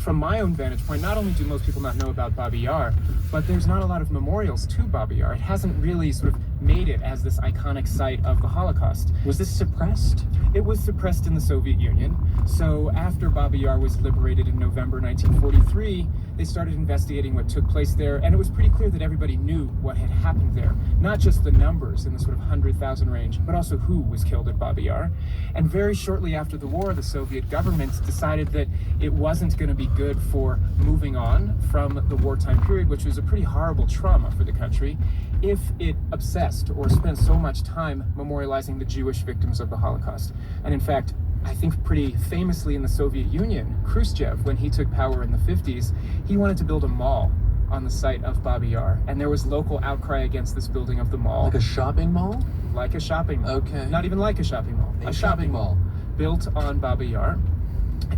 from my own vantage point, not only do most people not know about Babi Yar, but there's not a lot of memorials to Babi Yar. It hasn't really sort of made it as this iconic site of the Holocaust. Was this suppressed? It was suppressed in the Soviet Union. So after Babi Yar was liberated in November 1943, they started investigating what took place there, and it was pretty clear that everybody knew what had happened there. Not just the numbers in the sort of 100,000 range, but also who was killed at Babi Yar. And very shortly after the war, the Soviet government decided that it wasn't going to be good for moving on from the wartime period, which was a pretty horrible trauma for the country, if it obsessed or spent so much time memorializing the Jewish victims of the Holocaust. And in fact, I think pretty famously in the Soviet Union, Khrushchev, when he took power in the 50s, he wanted to build a mall on the site of Babi Yar. And there was local outcry against this building of the mall. Like a shopping mall? Like a shopping mall. Okay. Not even like a shopping mall. A shopping mall. Built on Babi Yar.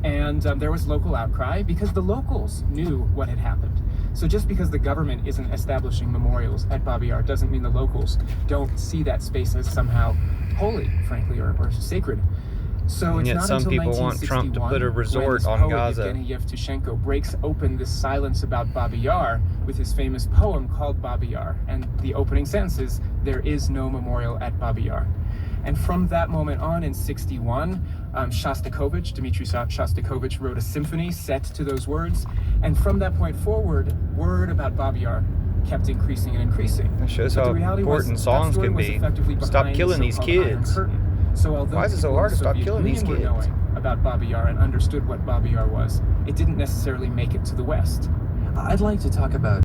And there was local outcry because the locals knew what had happened. So just because the government isn't establishing memorials at Babi Yar doesn't mean the locals don't see that space as somehow holy, frankly, or sacred. So And it's yet not some until people want Trump to put a 1961 resort when this on poet, Gaza. Yevgeny Yevtushenko, breaks open this silence about Babi Yar with his famous poem called Babi Yar. And the opening sentence is, "There is no memorial at Babi Yar." And from that moment on in 61, Shostakovich, Dmitri Shostakovich, wrote a symphony set to those words. And from that point forward, word about Babi Yar kept increasing and increasing. It shows But how the reality was important that songs story can was be. effectively Stop behind killing the these so-called Iron kids. Curtain. So although Why is it so people in hard the to stop Soviet killing these Union were kids? knowing about Babi Yar and understood what Babi Yar was, it didn't necessarily make it to the West. I'd like to talk about